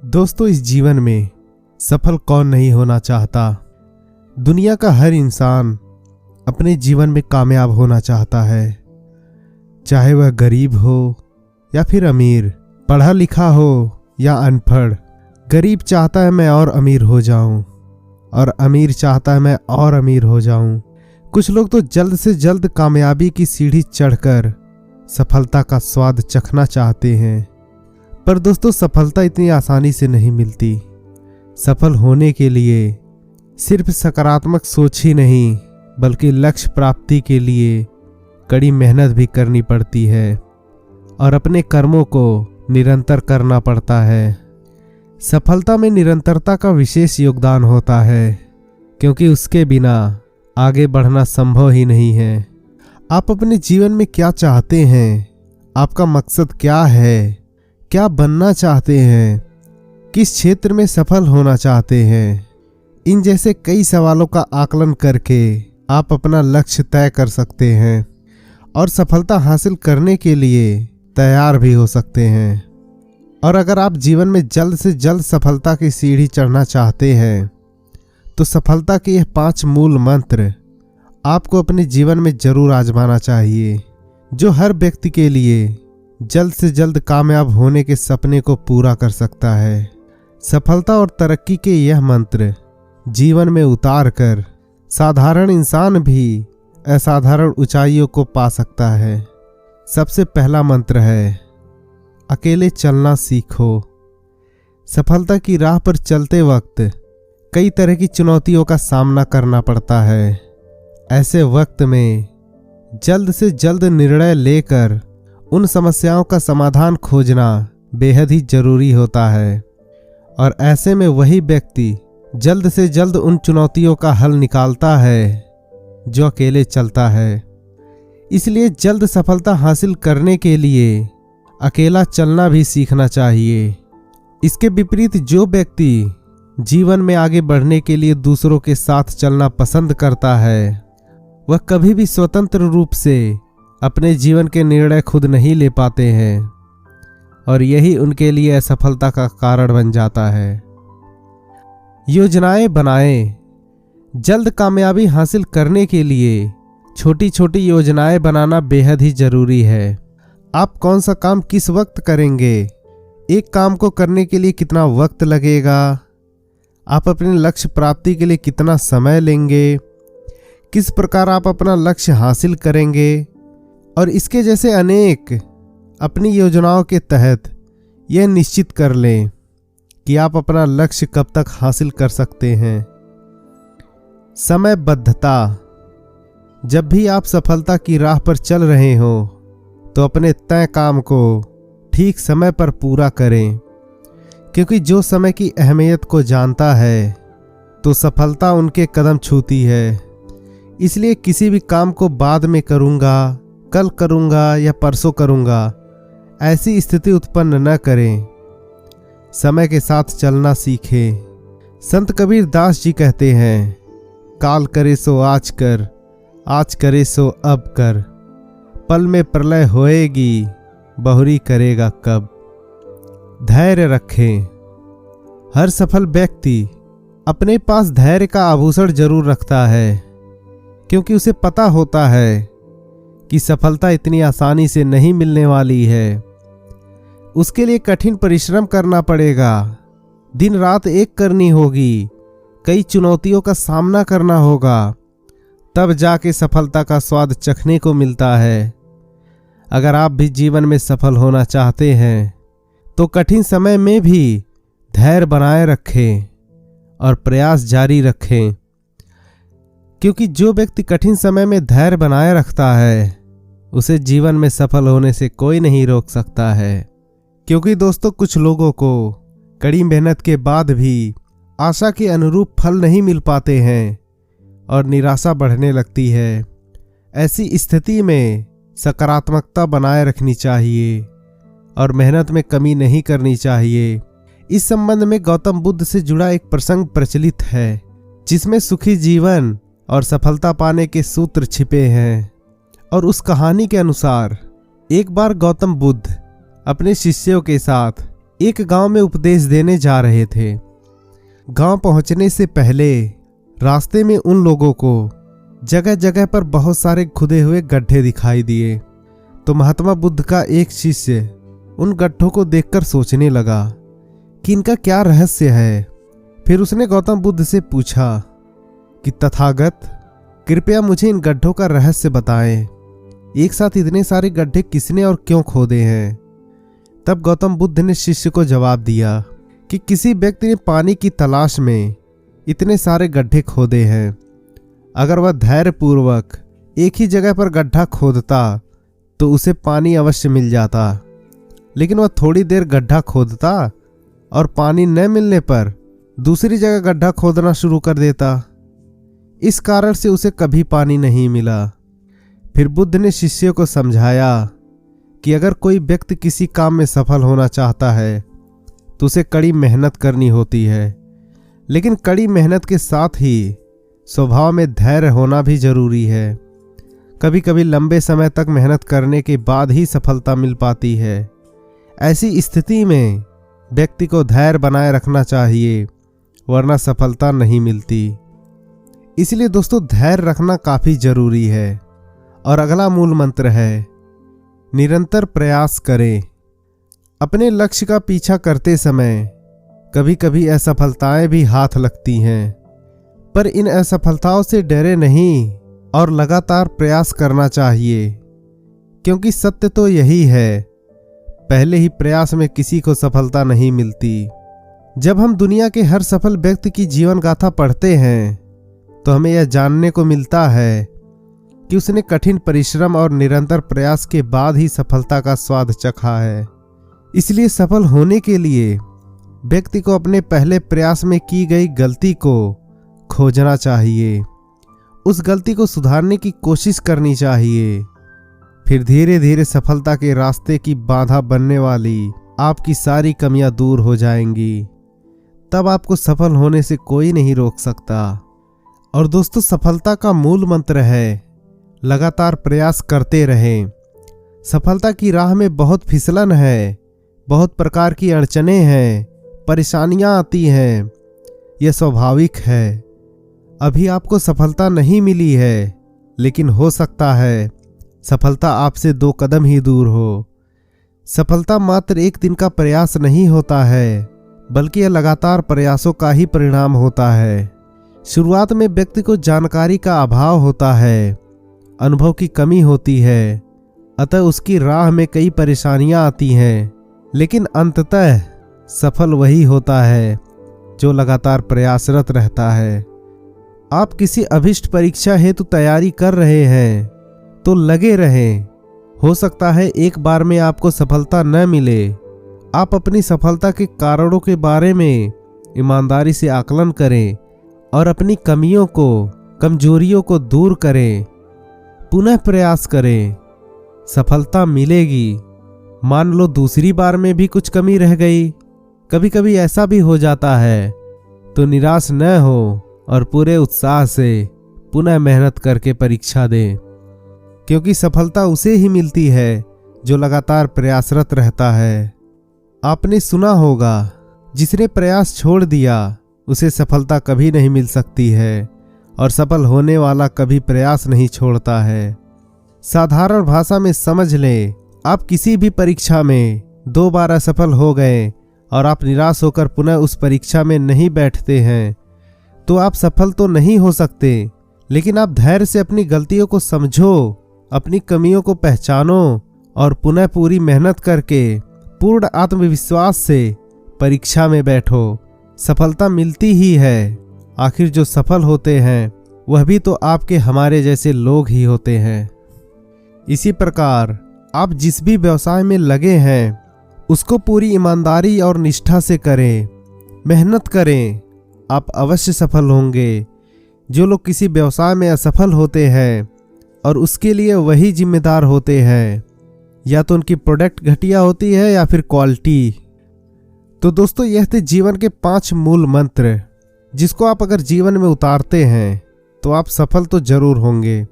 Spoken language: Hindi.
दोस्तों, इस जीवन में सफल कौन नहीं होना चाहता। दुनिया का हर इंसान अपने जीवन में कामयाब होना चाहता है, चाहे वह गरीब हो या फिर अमीर, पढ़ा लिखा हो या अनपढ़। गरीब चाहता है मैं और अमीर हो जाऊं, और अमीर चाहता है मैं और अमीर हो जाऊं। कुछ लोग तो जल्द से जल्द कामयाबी की सीढ़ी चढ़कर सफलता का स्वाद चखना चाहते हैं। पर दोस्तों, सफलता इतनी आसानी से नहीं मिलती। सफल होने के लिए सिर्फ सकारात्मक सोच ही नहीं, बल्कि लक्ष्य प्राप्ति के लिए कड़ी मेहनत भी करनी पड़ती है और अपने कर्मों को निरंतर करना पड़ता है। सफलता में निरंतरता का विशेष योगदान होता है, क्योंकि उसके बिना आगे बढ़ना संभव ही नहीं है। आप अपने जीवन में क्या चाहते हैं? आपका मकसद क्या है? क्या बनना चाहते हैं? किस क्षेत्र में सफल होना चाहते हैं? इन जैसे कई सवालों का आकलन करके आप अपना लक्ष्य तय कर सकते हैं और सफलता हासिल करने के लिए तैयार भी हो सकते हैं। और अगर आप जीवन में जल्द से जल्द सफलता की सीढ़ी चढ़ना चाहते हैं, तो सफलता के यह 5 मूल मंत्र आपको अपने जीवन में जरूर आजमाना चाहिए, जो हर व्यक्ति के लिए जल्द से जल्द कामयाब होने के सपने को पूरा कर सकता है। सफलता और तरक्की के यह मंत्र जीवन में उतार कर साधारण इंसान भी असाधारण ऊंचाइयों को पा सकता है। सबसे पहला मंत्र है, अकेले चलना सीखो। सफलता की राह पर चलते वक्त कई तरह की चुनौतियों का सामना करना पड़ता है। ऐसे वक्त में जल्द से जल्द निर्णय लेकर उन समस्याओं का समाधान खोजना बेहद ही जरूरी होता है, और ऐसे में वही व्यक्ति जल्द से जल्द उन चुनौतियों का हल निकालता है जो अकेले चलता है। इसलिए जल्द सफलता हासिल करने के लिए अकेला चलना भी सीखना चाहिए। इसके विपरीत जो व्यक्ति जीवन में आगे बढ़ने के लिए दूसरों के साथ चलना पसंद करता है, वह कभी भी स्वतंत्र रूप से अपने जीवन के निर्णय खुद नहीं ले पाते हैं, और यही उनके लिए असफलता का कारण बन जाता है। योजनाएं बनाएं। जल्द कामयाबी हासिल करने के लिए छोटी छोटी योजनाएं बनाना बेहद ही जरूरी है। आप कौन सा काम किस वक्त करेंगे, एक काम को करने के लिए कितना वक्त लगेगा, आप अपने लक्ष्य प्राप्ति के लिए कितना समय लेंगे, किस प्रकार आप अपना लक्ष्य हासिल करेंगे, और इसके जैसे अनेक अपनी योजनाओं के तहत यह निश्चित कर लें कि आप अपना लक्ष्य कब तक हासिल कर सकते हैं। समयबद्धता। जब भी आप सफलता की राह पर चल रहे हो, तो अपने तय काम को ठीक समय पर पूरा करें, क्योंकि जो समय की अहमियत को जानता है, तो सफलता उनके कदम छूती है। इसलिए किसी भी काम को बाद में करूँगा, कल करूँगा या परसों करूँगा, ऐसी स्थिति उत्पन्न न करें। समय के साथ चलना सीखें। संत कबीर दास जी कहते हैं, काल करे सो आज कर, आज करे सो अब कर, पल में प्रलय होएगी, बहुरी करेगा कब। धैर्य रखें। हर सफल व्यक्ति अपने पास धैर्य का आभूषण जरूर रखता है, क्योंकि उसे पता होता है कि सफलता इतनी आसानी से नहीं मिलने वाली है। उसके लिए कठिन परिश्रम करना पड़ेगा, दिन रात एक करनी होगी, कई चुनौतियों का सामना करना होगा, तब जाके सफलता का स्वाद चखने को मिलता है। अगर आप भी जीवन में सफल होना चाहते हैं, तो कठिन समय में भी धैर्य बनाए रखें और प्रयास जारी रखें, क्योंकि जो व्यक्ति कठिन समय में धैर्य बनाए रखता है, उसे जीवन में सफल होने से कोई नहीं रोक सकता है। क्योंकि दोस्तों, कुछ लोगों को कड़ी मेहनत के बाद भी आशा के अनुरूप फल नहीं मिल पाते हैं और निराशा बढ़ने लगती है। ऐसी स्थिति में सकारात्मकता बनाए रखनी चाहिए और मेहनत में कमी नहीं करनी चाहिए। इस संबंध में गौतम बुद्ध से जुड़ा एक प्रसंग प्रचलित है, जिसमें सुखी जीवन और सफलता पाने के सूत्र छिपे हैं। और उस कहानी के अनुसार एक बार गौतम बुद्ध अपने शिष्यों के साथ एक गांव में उपदेश देने जा रहे थे। गांव पहुंचने से पहले रास्ते में उन लोगों को जगह जगह पर बहुत सारे खुदे हुए गड्ढे दिखाई दिए। तो महात्मा बुद्ध का एक शिष्य उन गड्ढों को देखकर सोचने लगा कि इनका क्या रहस्य है। फिर उसने गौतम बुद्ध से पूछा कि तथागत, कृपया मुझे इन गड्ढों का रहस्य बताएं। एक साथ इतने सारे गड्ढे किसने और क्यों खोदे हैं? तब गौतम बुद्ध ने शिष्य को जवाब दिया कि किसी व्यक्ति ने पानी की तलाश में इतने सारे गड्ढे खोदे हैं। अगर वह धैर्यपूर्वक एक ही जगह पर गड्ढा खोदता तो उसे पानी अवश्य मिल जाता, लेकिन वह थोड़ी देर गड्ढा खोदता और पानी न मिलने पर दूसरी जगह गड्ढा खोदना शुरू कर देता। इस कारण से उसे कभी पानी नहीं मिला। फिर बुद्ध ने शिष्य को समझाया कि अगर कोई व्यक्ति किसी काम में सफल होना चाहता है तो उसे कड़ी मेहनत करनी होती है, लेकिन कड़ी मेहनत के साथ ही स्वभाव में धैर्य होना भी जरूरी है। कभी कभी लंबे समय तक मेहनत करने के बाद ही सफलता मिल पाती है। ऐसी स्थिति में व्यक्ति को धैर्य बनाए रखना चाहिए, वरना सफलता नहीं मिलती। इसलिए दोस्तों, धैर्य रखना काफी जरूरी है। और अगला मूल मंत्र है, निरंतर प्रयास करें। अपने लक्ष्य का पीछा करते समय कभी कभी असफलताएं भी हाथ लगती हैं, पर इन असफलताओं से डरे नहीं और लगातार प्रयास करना चाहिए, क्योंकि सत्य तो यही है, पहले ही प्रयास में किसी को सफलता नहीं मिलती। जब हम दुनिया के हर सफल व्यक्ति की जीवन गाथा पढ़ते हैं तो हमें यह जानने को मिलता है कि उसने कठिन परिश्रम और निरंतर प्रयास के बाद ही सफलता का स्वाद चखा है। इसलिए सफल होने के लिए व्यक्ति को अपने पहले प्रयास में की गई गलती को खोजना चाहिए, उस गलती को सुधारने की कोशिश करनी चाहिए। फिर धीरे धीरे सफलता के रास्ते की बाधा बनने वाली आपकी सारी कमियां दूर हो जाएंगी। तब आपको सफल होने से कोई नहीं रोक सकता। और दोस्तों, सफलता का मूल मंत्र है लगातार प्रयास करते रहें। सफलता की राह में बहुत फिसलन है, बहुत प्रकार की अड़चनें हैं, परेशानियां आती हैं। यह स्वाभाविक है। अभी आपको सफलता नहीं मिली है, लेकिन हो सकता है सफलता आपसे 2 कदम ही दूर हो। सफलता मात्र एक दिन का प्रयास नहीं होता है, बल्कि यह लगातार प्रयासों का ही परिणाम होता है। शुरुआत में व्यक्ति को जानकारी का अभाव होता है, अनुभव की कमी होती है, अतः उसकी राह में कई परेशानियां आती हैं, लेकिन अंततः सफल वही होता है जो लगातार प्रयासरत रहता है। आप किसी अभिष्ट परीक्षा हेतु तैयारी कर रहे हैं तो लगे रहें। हो सकता है एक बार में आपको सफलता न मिले। आप अपनी सफलता के कारणों के बारे में ईमानदारी से आकलन करें और अपनी कमियों को, कमजोरियों को दूर करें। पुनः प्रयास करें, सफलता मिलेगी। मान लो दूसरी बार में भी कुछ कमी रह गई, कभी कभी ऐसा भी हो जाता है, तो निराश न हो और पूरे उत्साह से पुनः मेहनत करके परीक्षा दें, क्योंकि सफलता उसे ही मिलती है जो लगातार प्रयासरत रहता है। आपने सुना होगा, जिसने प्रयास छोड़ दिया उसे सफलता कभी नहीं मिल सकती है, और सफल होने वाला कभी प्रयास नहीं छोड़ता है। साधारण भाषा में समझ लें, आप किसी भी परीक्षा में 2 बार असफल हो गए और आप निराश होकर पुनः उस परीक्षा में नहीं बैठते हैं, तो आप सफल तो नहीं हो सकते, लेकिन आप धैर्य से अपनी गलतियों को समझो, अपनी कमियों को पहचानो और पुनः पूरी मेहनत करके पूर्ण आत्मविश्वास से परीक्षा में बैठो। सफलता मिलती ही है। आखिर जो सफल होते हैं वह भी तो आपके हमारे जैसे लोग ही होते हैं। इसी प्रकार आप जिस भी व्यवसाय में लगे हैं उसको पूरी ईमानदारी और निष्ठा से करें, मेहनत करें, आप अवश्य सफल होंगे। जो लोग किसी व्यवसाय में असफल होते हैं और उसके लिए वही जिम्मेदार होते हैं, या तो उनकी प्रोडक्ट घटिया होती है या फिर क्वालिटी। तो दोस्तों, यह थे जीवन के 5 मूल मंत्र, जिसको आप अगर जीवन में उतारते हैं तो आप सफल तो जरूर होंगे।